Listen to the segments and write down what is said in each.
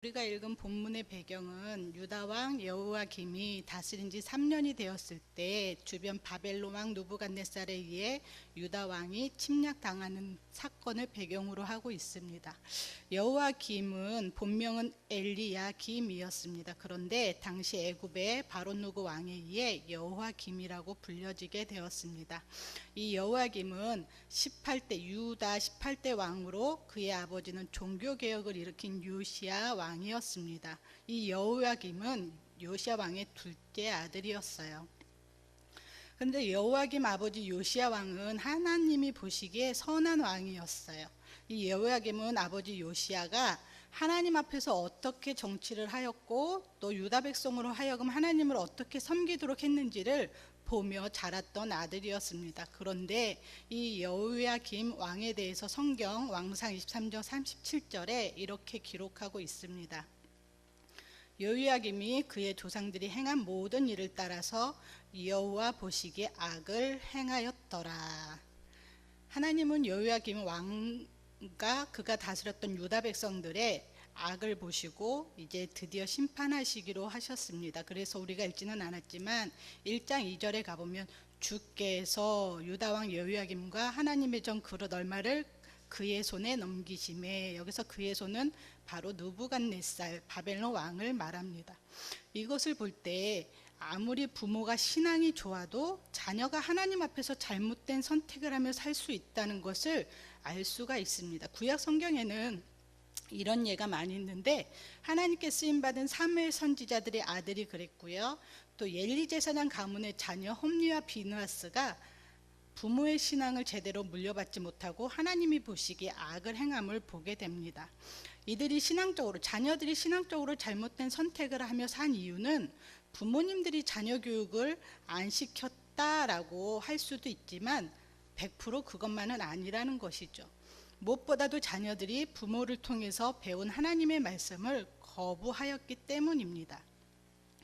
우리가 읽은 본문의 배경은 유다 왕 여호야김이 다스린 지 3년이 되었을 때 주변 바벨론 왕 느부갓네살에 의해 유다 왕이 침략당하는 사건을 배경으로 하고 있습니다. 여호야김은 본명은 엘리야김이었습니다. 그런데 당시 애굽의 바론 느고 왕에 의해 여호야김이라고 불려지게 되었습니다. 이 여호야김은 18대 유다 18대 왕으로 그의 아버지는 종교개혁을 일으킨 요시야 왕이었습니다. 이 여호야김은 요시야 왕의 둘째 아들이었어요. 그런데 여호야김 아버지 요시야 왕은 하나님이 보시기에 선한 왕이었어요. 이 여호야김은 아버지 요시야가 하나님 앞에서 어떻게 정치를 하였고 또 유다 백성으로 하여금 하나님을 어떻게 섬기도록 했는지를 보며 자랐던 아들이었습니다. 그런데 이 여호야김 왕에 대해서 성경 왕상 23장 37절에 이렇게 기록하고 있습니다. 여호야김이 그의 조상들이 행한 모든 일을 따라서 여호와 보시기에 악을 행하였더라. 하나님은 여호야김 왕과 그가 다스렸던 유다 백성들의 악을 보시고 이제 드디어 심판하시기로 하셨습니다. 그래서 우리가 읽지는 않았지만 1장 2절에 가보면 주께서 유다 왕 여호야김과 하나님의 전 그릇 얼마를 그의 손에 넘기심에, 여기서 그의 손은 바로 느부갓네살 바벨론 왕을 말합니다. 이것을 볼 때 아무리 부모가 신앙이 좋아도 자녀가 하나님 앞에서 잘못된 선택을 하며 살 수 있다는 것을 알 수가 있습니다. 구약 성경에는 이런 예가 많이 있는데 하나님께 쓰임받은 사무엘 선지자들의 아들이 그랬고요. 또 엘리 제사장 가문의 자녀 홈리와 비느하스가 부모의 신앙을 제대로 물려받지 못하고 하나님이 보시기에 악을 행함을 보게 됩니다. 이들이 신앙적으로, 자녀들이 신앙적으로 잘못된 선택을 하며 산 이유는 부모님들이 자녀 교육을 안 시켰다라고 할 수도 있지만 100% 그것만은 아니라는 것이죠. 무엇보다도 자녀들이 부모를 통해서 배운 하나님의 말씀을 거부하였기 때문입니다.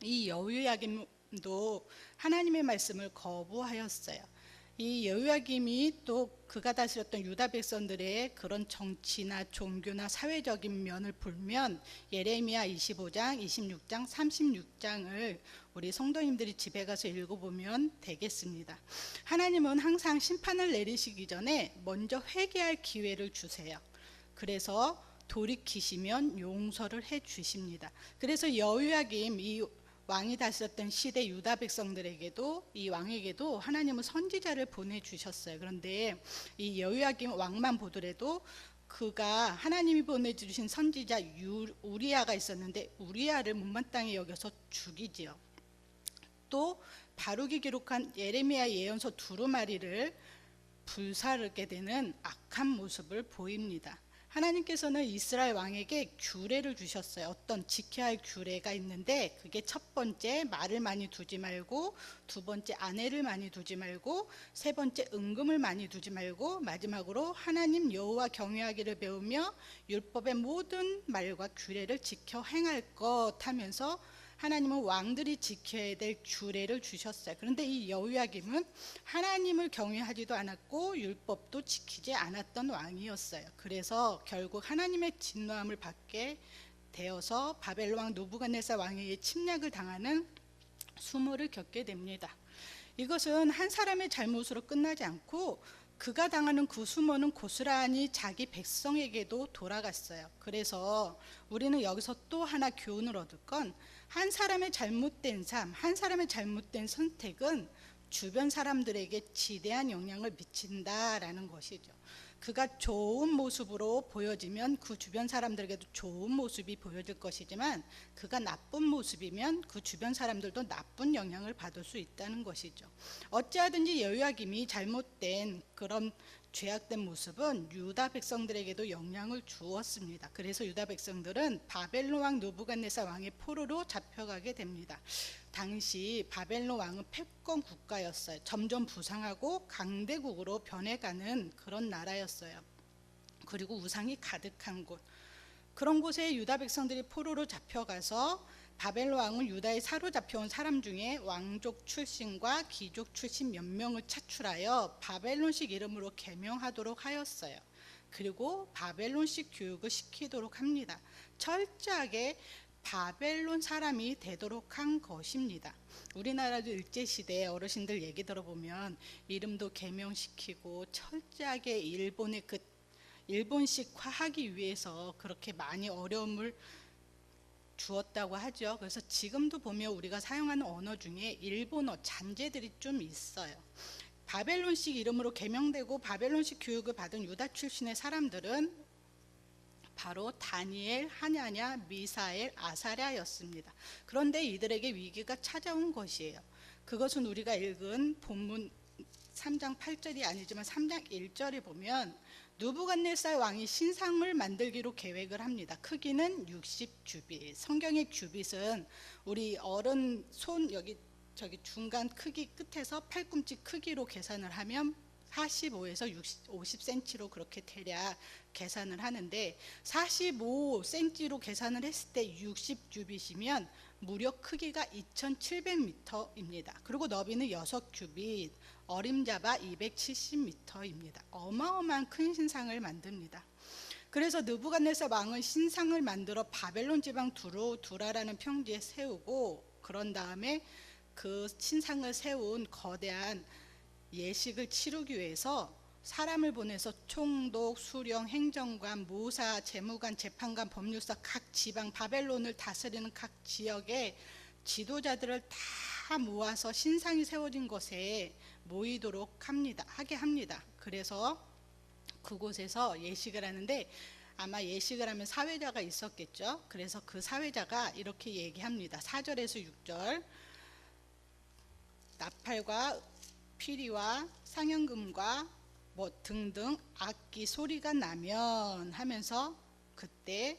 이 여호야김도 하나님의 말씀을 거부하였어요. 이 여호야김이 또 그가 다스렸던 유다 백성들의 그런 정치나 종교나 사회적인 면을 보면 예레미야 25장, 26장, 36장을 우리 성도님들이 집에 가서 읽어보면 되겠습니다. 하나님은 항상 심판을 내리시기 전에 먼저 회개할 기회를 주세요. 그래서 돌이키시면 용서를 해 주십니다. 그래서 여호야김 이 왕이 다스렸던 시대 유다 백성들에게도, 이 왕에게도 하나님은 선지자를 보내주셨어요. 그런데 이 여호야김 왕만 보더라도 그가 하나님이 보내주신 선지자 우리야가 있었는데 우리야를 못마땅히 여겨서 죽이지요. 또 바룩이 기록한 예레미야 예언서 두루마리를 불사르게 되는 악한 모습을 보입니다. 하나님께서는 이스라엘 왕에게 규례를 주셨어요. 어떤 지켜야 할 규례가 있는데 그게 첫 번째 말을 많이 두지 말고, 두 번째 아내를 많이 두지 말고, 세 번째 은금을 많이 두지 말고, 마지막으로 하나님 여호와 경외하기를 배우며 율법의 모든 말과 규례를 지켜 행할 것 하면서 하나님은 왕들이 지켜야 될 규례를 주셨어요. 그런데 이 여호야김은 하나님을 경외하지도 않았고 율법도 지키지 않았던 왕이었어요. 그래서 결국 하나님의 진노함을 받게 되어서 바벨론 왕 느부갓네살 왕에 의해 침략을 당하는 수모를 겪게 됩니다. 이것은 한 사람의 잘못으로 끝나지 않고 그가 당하는 그 수모는 고스란히 자기 백성에게도 돌아갔어요. 그래서 우리는 여기서 또 하나 교훈을 얻을 건 한 사람의 잘못된 삶, 한 사람의 잘못된 선택은 주변 사람들에게 지대한 영향을 미친다라는 것이죠. 그가 좋은 모습으로 보여지면 그 주변 사람들에게도 좋은 모습이 보여질 것이지만 그가 나쁜 모습이면 그 주변 사람들도 나쁜 영향을 받을 수 있다는 것이죠. 어찌하든지 여호야김이 잘못된 그런 죄악된 모습은 유다 백성들에게도 영향을 주었습니다. 그래서 유다 백성들은 바벨론 왕 느부갓네살 왕의 포로로 잡혀가게 됩니다. 당시 바벨론 왕은 패권 국가였어요. 점점 부상하고 강대국으로 변해가는 그런 나라였어요. 그리고 우상이 가득한 곳, 그런 곳에 유다 백성들이 포로로 잡혀가서 바벨론 왕은 유다에 사로잡혀온 사람 중에 왕족 출신과 귀족 출신 몇 명을 차출하여 바벨론식 이름으로 개명하도록 하였어요. 그리고 바벨론식 교육을 시키도록 합니다. 철저하게 바벨론 사람이 되도록 한 것입니다. 우리나라도 일제시대 어르신들 얘기 들어보면 이름도 개명시키고 철저하게 일본식화하기 위해서 그렇게 많이 어려움을 주었다고 하죠. 그래서 지금도 보면 우리가 사용하는 언어 중에 일본어 잔재들이 좀 있어요. 바벨론식 이름으로 개명되고 바벨론식 교육을 받은 유다 출신의 사람들은 바로 다니엘, 하냐냐, 미사엘, 아사랴였습니다. 그런데 이들에게 위기가 찾아온 것이에요. 그것은 우리가 읽은 본문 3장 8절이 아니지만 3장 1절에 보면 느부갓네살 왕이 신상을 만들기로 계획을 합니다. 크기는 60규빗. 성경의 규빗은 우리 어른 손 여기 저기 중간 크기 끝에서 팔꿈치 크기로 계산을 하면 45에서 50cm로 그렇게 대략 계산을 하는데 45cm로 계산을 했을 때 60규빗이면 무려 크기가 2700m입니다. 그리고 너비는 6규빗, 어림잡아 270m입니다. 어마어마한 큰 신상을 만듭니다. 그래서 느부갓네살 왕은 신상을 만들어 바벨론 지방 두라라는 평지에 세우고 그런 다음에 그 신상을 세운 거대한 예식을 치르기 위해서 사람을 보내서 총독, 수령, 행정관, 무사, 재무관, 재판관, 법률사 각 지방 바벨론을 다스리는 각 지역의 지도자들을 다 모아서 신상이 세워진 곳에 모이도록 하게 합니다. 그래서 그곳에서 예식을 하는데 아마 예식을 하면 사회자가 있었겠죠. 그래서 그 사회자가 이렇게 얘기합니다. 4절에서 6절 나팔과 피리와 상현금과 뭐 등등 악기 소리가 나면 하면서 그때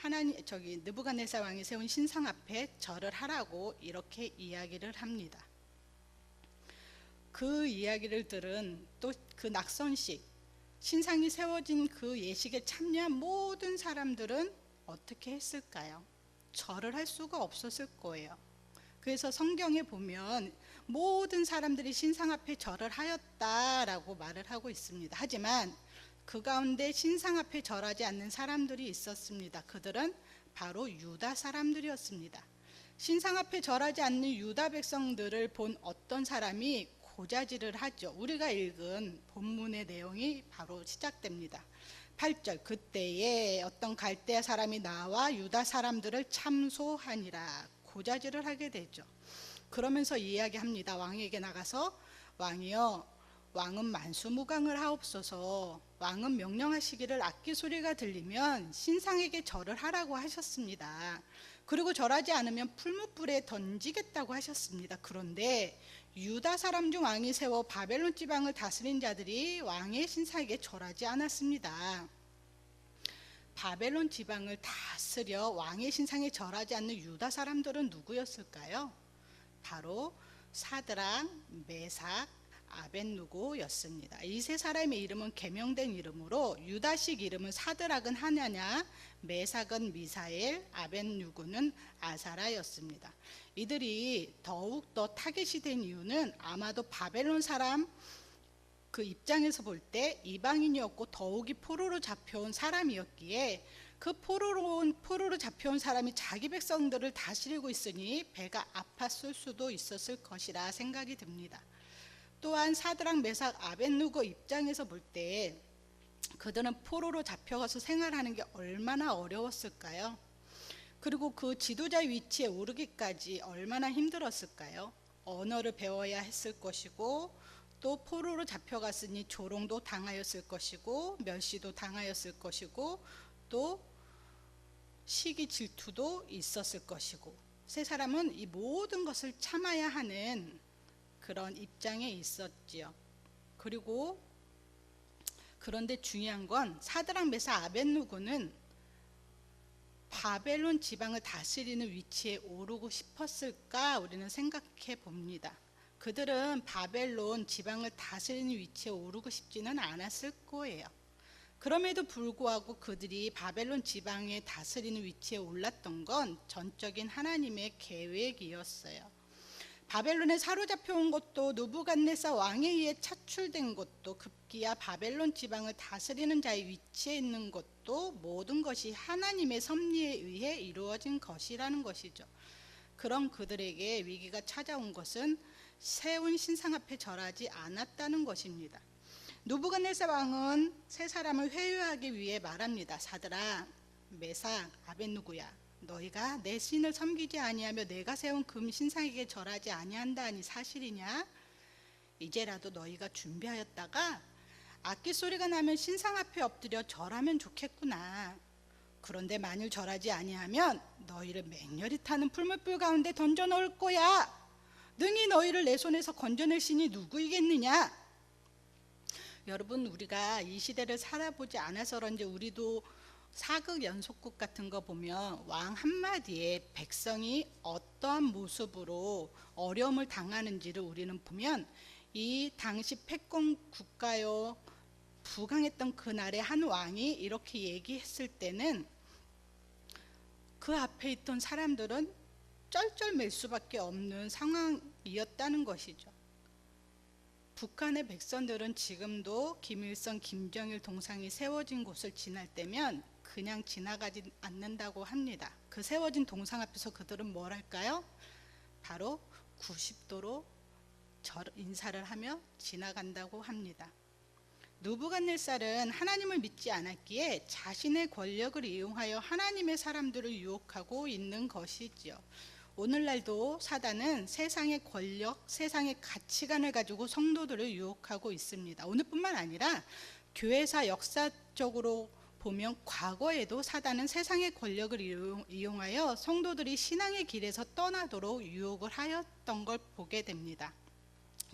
느부갓네살 왕이 세운 신상 앞에 절을 하라고 이렇게 이야기를 합니다. 그 이야기를 들은 또 그 낙선식 신상이 세워진 그 예식에 참여한 모든 사람들은 어떻게 했을까요? 절을 할 수가 없었을 거예요. 그래서 성경에 보면 모든 사람들이 신상 앞에 절을 하였다라고 말을 하고 있습니다. 하지만 그 가운데 신상 앞에 절하지 않는 사람들이 있었습니다. 그들은 바로 유다 사람들이었습니다. 신상 앞에 절하지 않는 유다 백성들을 본 어떤 사람이 고자질을 하죠. 우리가 읽은 본문의 내용이 바로 시작됩니다. 8절 그때에 어떤 갈대아 사람이 나와 유다 사람들을 참소하니라. 고자질을 하게 되죠. 그러면서 이야기합니다. 왕에게 나가서 왕이여 왕은 만수무강을 하옵소서. 왕은 명령하시기를 악기 소리가 들리면 신상에게 절을 하라고 하셨습니다. 그리고 절하지 않으면 풀무불에 던지겠다고 하셨습니다. 그런데 유다 사람 중 왕이 세워 바벨론 지방을 다스린 자들이 왕의 신상에게 절하지 않았습니다. 바벨론 지방을 다스려 왕의 신상에 절하지 않는 유다 사람들은 누구였을까요? 바로 사드락, 메삭, 아벳누고였습니다. 이 세 사람의 이름은 개명된 이름으로 유다식 이름은 사드락은 하냐냐, 메삭은 미사엘, 아벳누고는 아사라였습니다. 이들이 더욱더 타겟이 된 이유는 아마도 바벨론 사람 그 입장에서 볼 때 이방인이었고 더욱이 포로로 잡혀온 사람이었기에 그 포로로 잡혀온 사람이 자기 백성들을 다스리고 있으니 배가 아팠을 수도 있었을 것이라 생각이 듭니다. 또한 사드락, 메삭, 아벳누고 입장에서 볼 때 그들은 포로로 잡혀가서 생활하는 게 얼마나 어려웠을까요? 그리고 그 지도자의 위치에 오르기까지 얼마나 힘들었을까요? 언어를 배워야 했을 것이고 또 포로로 잡혀갔으니 조롱도 당하였을 것이고 멸시도 당하였을 것이고 또 시기 질투도 있었을 것이고 세 사람은 이 모든 것을 참아야 하는 그런 입장에 있었지요. 그런데 중요한 건 사드락, 메삭, 아벳누고는 바벨론 지방을 다스리는 위치에 오르고 싶었을까 우리는 생각해 봅니다. 그들은 바벨론 지방을 다스리는 위치에 오르고 싶지는 않았을 거예요. 그럼에도 불구하고 그들이 바벨론 지방에 다스리는 위치에 올랐던 건 전적인 하나님의 계획이었어요. 바벨론에 사로잡혀 온 것도 느부갓네살 왕에 의해 차출된 것도 급기야 바벨론 지방을 다스리는 자의 위치에 있는 것도 모든 것이 하나님의 섭리에 의해 이루어진 것이라는 것이죠. 그런 그들에게 위기가 찾아온 것은 세운 신상 앞에 절하지 않았다는 것입니다. 느부갓네살 왕은 세 사람을 회유하기 위해 말합니다. 사드락, 메삭, 아벳느고야, 너희가 내 신을 섬기지 아니하며 내가 세운 금 신상에게 절하지 아니한다 하니 사실이냐? 이제라도 너희가 준비하였다가 악기 소리가 나면 신상 앞에 엎드려 절하면 좋겠구나. 그런데 만일 절하지 아니하면 너희를 맹렬히 타는 풀무불 가운데 던져 넣을 거야. 능히 너희를 내 손에서 건져낼 신이 누구이겠느냐? 여러분, 우리가 이 시대를 살아보지 않아서 그런지 우리도 사극 연속극 같은 거 보면 왕 한마디에 백성이 어떠한 모습으로 어려움을 당하는지를 우리는 보면 이 당시 패권 국가요 부강했던 그날의 한 왕이 이렇게 얘기했을 때는 그 앞에 있던 사람들은 쩔쩔맬 수밖에 없는 상황이었다는 것이죠. 북한의 백성들은 지금도 김일성, 김정일 동상이 세워진 곳을 지날 때면 그냥 지나가지 않는다고 합니다. 그 세워진 동상 앞에서 그들은 뭘 할까요? 바로 90도로 인사를 하며 지나간다고 합니다. 느부갓네살은 하나님을 믿지 않았기에 자신의 권력을 이용하여 하나님의 사람들을 유혹하고 있는 것이지요. 오늘날도 사단은 세상의 권력, 세상의 가치관을 가지고 성도들을 유혹하고 있습니다. 오늘뿐만 아니라 교회사 역사적으로 보면 과거에도 사단은 세상의 권력을 이용하여 성도들이 신앙의 길에서 떠나도록 유혹을 하였던 걸 보게 됩니다.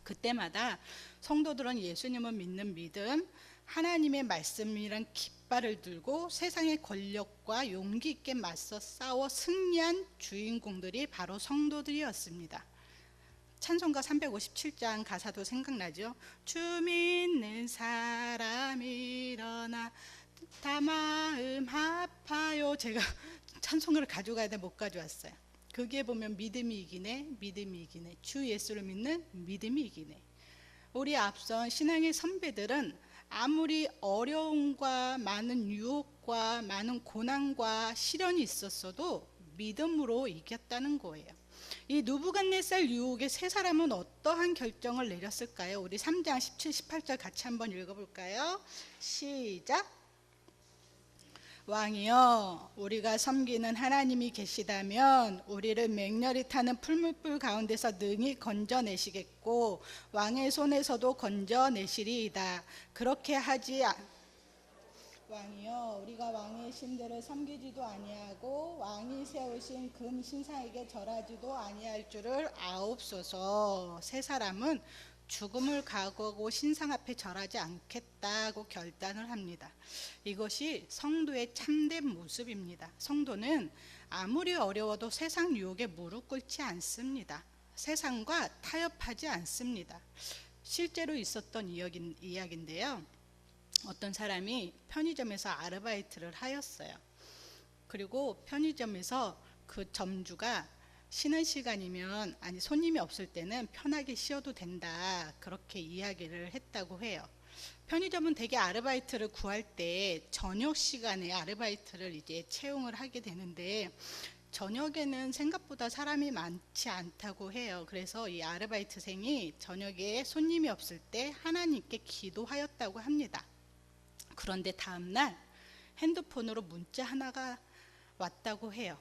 그때마다 성도들은 예수님을 믿는 믿음, 하나님의 말씀이란 깃발을 들고 세상의 권력과 용기 있게 맞서 싸워 승리한 주인공들이 바로 성도들이었습니다. 찬송가 357장 가사도 생각나죠? 주 믿는 사람 일어나 다 마음 아파요. 제가 찬송가를 가져가야 돼 못 가져왔어요. 거기에 보면 믿음이 이기네, 믿음이 이기네, 주 예수를 믿는 믿음이 이기네. 우리 앞선 신앙의 선배들은 아무리 어려움과 많은 유혹과 많은 고난과 시련이 있었어도 믿음으로 이겼다는 거예요. 이 느부갓네살 유혹에 세 사람은 어떠한 결정을 내렸을까요? 우리 3장 17, 18절 같이 한번 읽어볼까요? 시작. 왕이여, 우리가 섬기는 하나님이 계시다면 우리를 맹렬히 타는 풀무불 가운데서 능히 건져내시겠고 왕의 손에서도 건져내시리이다. 그렇게 하지 왕이여, 우리가 왕의 신들을 섬기지도 아니하고 왕이 세우신 금 신상에게 절하지도 아니할 줄을 아옵소서. 세 사람은 죽음을 각오하고 신상 앞에 절하지 않겠다고 결단을 합니다. 이것이 성도의 참된 모습입니다. 성도는 아무리 어려워도 세상 유혹에 무릎 꿇지 않습니다. 세상과 타협하지 않습니다. 실제로 있었던 이야기인데요. 어떤 사람이 편의점에서 아르바이트를 하였어요. 그리고 편의점에서 그 점주가 쉬는 시간이면 손님이 없을 때는 편하게 쉬어도 된다 그렇게 이야기를 했다고 해요. 편의점은 대개 아르바이트를 구할 때 저녁 시간에 아르바이트를 이제 채용을 하게 되는데 저녁에는 생각보다 사람이 많지 않다고 해요. 그래서 이 아르바이트생이 저녁에 손님이 없을 때 하나님께 기도하였다고 합니다. 그런데 다음날 핸드폰으로 문자 하나가 왔다고 해요.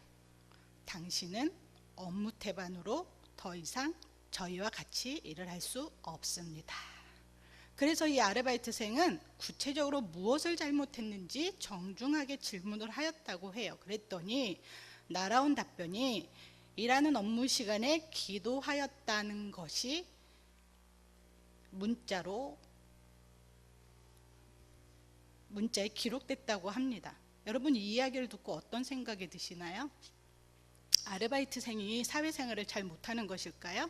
당신은 업무 태반으로 더 이상 저희와 같이 일을 할 수 없습니다. 그래서 이 아르바이트생은 구체적으로 무엇을 잘못했는지 정중하게 질문을 하였다고 해요. 그랬더니 날아온 답변이 일하는 업무 시간에 기도하였다는 것이 문자에 기록됐다고 합니다. 여러분, 이 이야기를 듣고 어떤 생각이 드시나요? 아르바이트생이 사회생활을 잘 못하는 것일까요?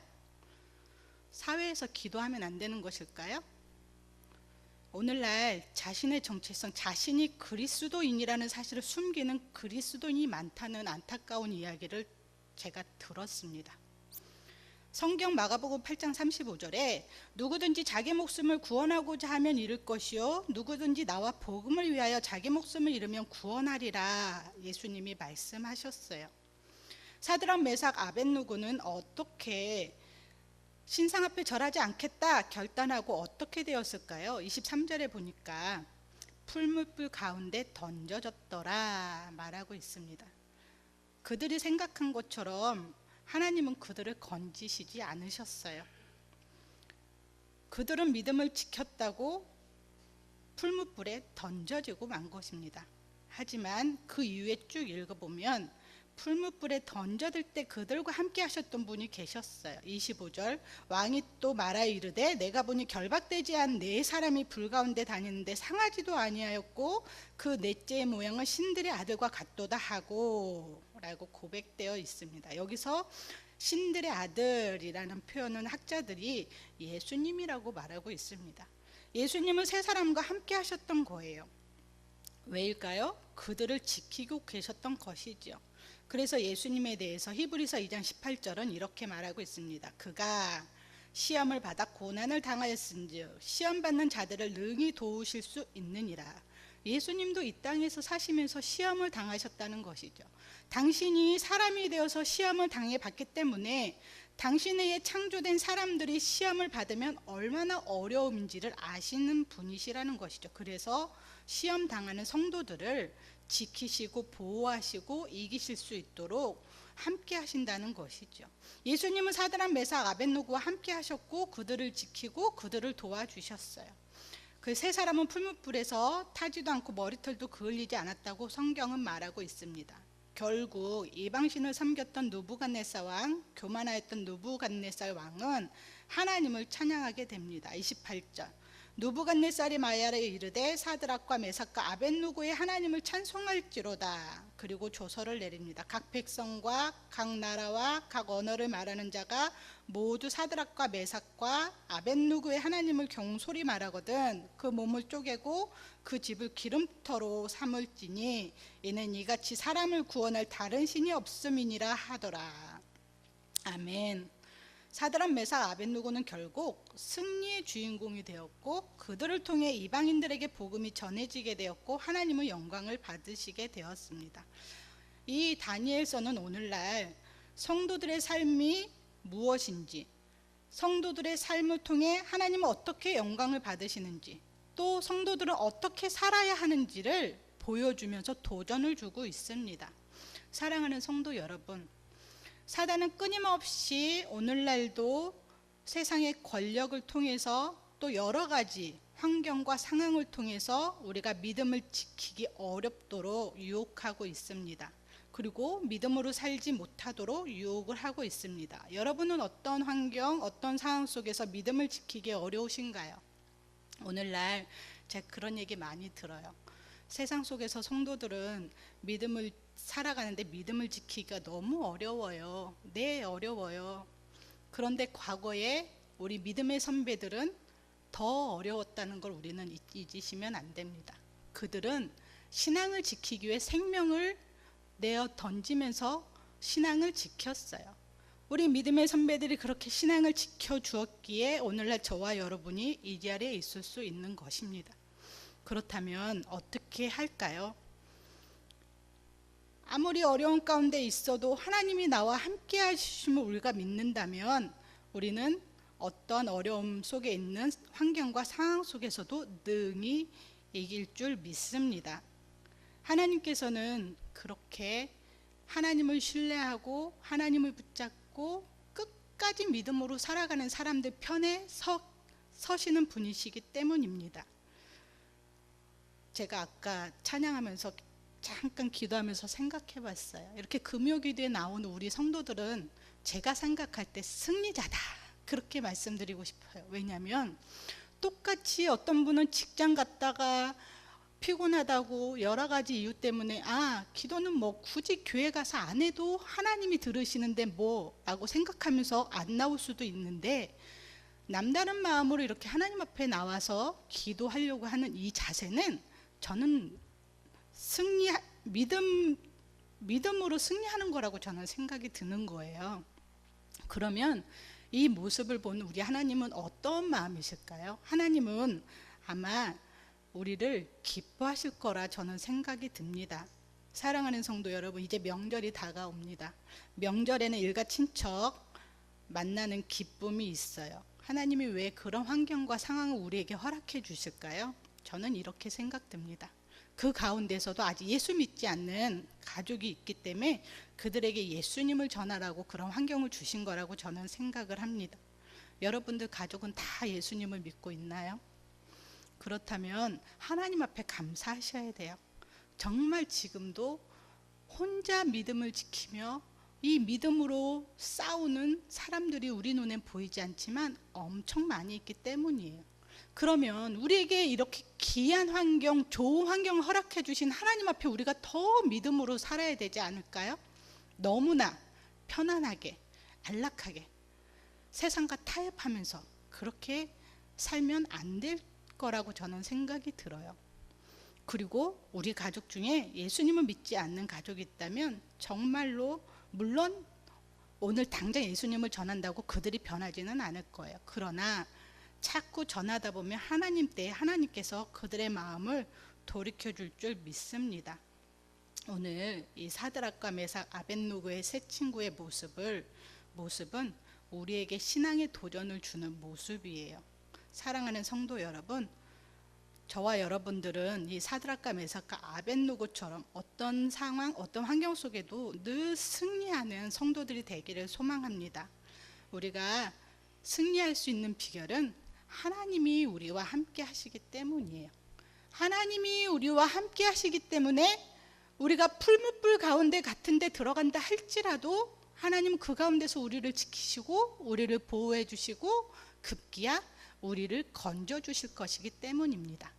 사회에서 기도하면 안 되는 것일까요? 오늘날 자신의 정체성, 자신이 그리스도인이라는 사실을 숨기는 그리스도인이 많다는 안타까운 이야기를 제가 들었습니다. 성경 마가복음 8장 35절에 누구든지 자기 목숨을 구원하고자 하면 잃을 것이요 누구든지 나와 복음을 위하여 자기 목숨을 잃으면 구원하리라 예수님이 말씀하셨어요. 사드락 메삭 아벳느고는 어떻게 신상 앞에 절하지 않겠다 결단하고 어떻게 되었을까요? 23절에 보니까 풀무불 가운데 던져졌더라 말하고 있습니다. 그들이 생각한 것처럼 하나님은 그들을 건지시지 않으셨어요. 그들은 믿음을 지켰다고 풀무불에 던져지고 만 것입니다. 하지만 그 이후에 쭉 읽어보면 풀무불에 던져질 때 그들과 함께 하셨던 분이 계셨어요. 25절 왕이 또 말하 이르되 내가 보니 결박되지 않은 네 사람이 불 가운데 다니는데 상하지도 아니하였고 그 넷째의 모양은 신들의 아들과 같도다 하고 라고 고백되어 있습니다. 여기서 신들의 아들이라는 표현은 학자들이 예수님이라고 말하고 있습니다. 예수님은 세 사람과 함께 하셨던 거예요. 왜일까요? 그들을 지키고 계셨던 것이죠. 그래서 예수님에 대해서 히브리서 2장 18절은 이렇게 말하고 있습니다. 그가 시험을 받아 고난을 당하였은즉 시험 받는 자들을 능히 도우실 수 있느니라. 예수님도 이 땅에서 사시면서 시험을 당하셨다는 것이죠. 당신이 사람이 되어서 시험을 당해봤기 때문에 당신에 의해 창조된 사람들이 시험을 받으면 얼마나 어려움인지를 아시는 분이시라는 것이죠. 그래서 시험 당하는 성도들을 지키시고 보호하시고 이기실 수 있도록 함께 하신다는 것이죠. 예수님은 사드락 메삭 아벳느고와 함께 하셨고 그들을 지키고 그들을 도와주셨어요. 그 세 사람은 풀무불에서 타지도 않고 머리털도 그을리지 않았다고 성경은 말하고 있습니다. 결국 이방신을 섬겼던 느부갓네살 왕, 교만하였던 느부갓네살 왕은 하나님을 찬양하게 됩니다. 28절 느부갓네살이 마야에 이르되 사드락과 메삭과 아벳느고의 하나님을 찬송할지로다. 그리고 조서를 내립니다. 각 백성과 각 나라와 각 언어를 말하는 자가 모두 사드락과 메삭과 아벳느고의 하나님을 경솔히 말하거든 그 몸을 쪼개고 그 집을 기름터로 삼을지니 이는 이같이 사람을 구원할 다른 신이 없음이니라 하더라. 아멘. 사드락 메삭 아벳느고는 결국 승리의 주인공이 되었고 그들을 통해 이방인들에게 복음이 전해지게 되었고 하나님의 영광을 받으시게 되었습니다. 이 다니엘서는 오늘날 성도들의 삶이 무엇인지, 성도들의 삶을 통해 하나님은 어떻게 영광을 받으시는지, 또 성도들은 어떻게 살아야 하는지를 보여주면서 도전을 주고 있습니다. 사랑하는 성도 여러분, 사단은 끊임없이 오늘날도 세상의 권력을 통해서 또 여러 가지 환경과 상황을 통해서 우리가 믿음을 지키기 어렵도록 유혹하고 있습니다. 그리고 믿음으로 살지 못하도록 유혹을 하고 있습니다. 여러분은 어떤 환경, 어떤 상황 속에서 믿음을 지키기 어려우신가요? 오늘날 제가 그런 얘기 많이 들어요. 세상 속에서 성도들은 믿음을 살아가는데 믿음을 지키기가 너무 어려워요. 네, 어려워요. 그런데 과거에 우리 믿음의 선배들은 더 어려웠다는 걸 우리는 잊으시면 안 됩니다. 그들은 신앙을 지키기 위해 생명을 내어 던지면서 신앙을 지켰어요. 우리 믿음의 선배들이 그렇게 신앙을 지켜주었기에 오늘날 저와 여러분이 이 자리에 있을 수 있는 것입니다. 그렇다면 어떻게 할까요? 아무리 어려운 가운데 있어도 하나님이 나와 함께 하심을 우리가 믿는다면 우리는 어떤 어려움 속에 있는 환경과 상황 속에서도 능히 이길 줄 믿습니다. 하나님께서는 그렇게 하나님을 신뢰하고 하나님을 붙잡고 끝까지 믿음으로 살아가는 사람들 편에 서시는 분이시기 때문입니다. 제가 아까 찬양하면서 잠깐 기도하면서 생각해 봤어요. 이렇게 금요기도에 나오는 우리 성도들은 제가 생각할 때 승리자다 그렇게 말씀드리고 싶어요. 왜냐하면 똑같이 어떤 분은 직장 갔다가 피곤하다고 여러 가지 이유 때문에 기도는 뭐 굳이 교회 가서 안 해도 하나님이 들으시는데 뭐 라고 생각하면서 안 나올 수도 있는데 남다른 마음으로 이렇게 하나님 앞에 나와서 기도하려고 하는 이 자세는 저는 믿음으로 승리하는 거라고 저는 생각이 드는 거예요. 그러면 이 모습을 보는 우리 하나님은 어떤 마음이실까요? 하나님은 아마 우리를 기뻐하실 거라 저는 생각이 듭니다. 사랑하는 성도 여러분, 이제 명절이 다가옵니다. 명절에는 일가 친척 만나는 기쁨이 있어요. 하나님이 왜 그런 환경과 상황을 우리에게 허락해 주실까요? 저는 이렇게 생각됩니다. 그 가운데서도 아직 예수 믿지 않는 가족이 있기 때문에 그들에게 예수님을 전하라고 그런 환경을 주신 거라고 저는 생각을 합니다. 여러분들 가족은 다 예수님을 믿고 있나요? 그렇다면 하나님 앞에 감사하셔야 돼요. 정말 지금도 혼자 믿음을 지키며 이 믿음으로 싸우는 사람들이 우리 눈엔 보이지 않지만 엄청 많이 있기 때문이에요. 그러면 우리에게 이렇게 귀한 환경, 좋은 환경을 허락해 주신 하나님 앞에 우리가 더 믿음으로 살아야 되지 않을까요? 너무나 편안하게, 안락하게 세상과 타협하면서 그렇게 살면 안 될 거라고 저는 생각이 들어요. 그리고 우리 가족 중에 예수님을 믿지 않는 가족이 있다면 정말로 물론 오늘 당장 예수님을 전한다고 그들이 변하지는 않을 거예요. 그러나 자꾸 전하다 보면 하나님 때에 하나님께서 그들의 마음을 돌이켜 줄 줄 믿습니다. 오늘 이 사드락과 메삭 아벳노고의 세 친구의 모습은 우리에게 신앙의 도전을 주는 모습이에요. 사랑하는 성도 여러분, 저와 여러분들은 이 사드락과 메삭과 아벳노고처럼 어떤 상황, 어떤 환경 속에도 늘 승리하는 성도들이 되기를 소망합니다. 우리가 승리할 수 있는 비결은 하나님이 우리와 함께 하시기 때문이에요. 하나님이 우리와 함께 하시기 때문에 우리가 풀무불 가운데 같은 데 들어간다 할지라도 하나님은 그 가운데서 우리를 지키시고 우리를 보호해 주시고 급기야 우리를 건져 주실 것이기 때문입니다.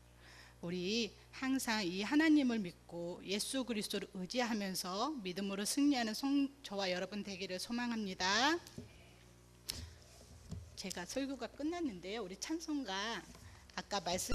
우리 항상 이 하나님을 믿고 예수 그리스도를 의지하면서 믿음으로 승리하는 저와 여러분 되기를 소망합니다. 제가 설교가 끝났는데요. 우리 찬송가 아까 말씀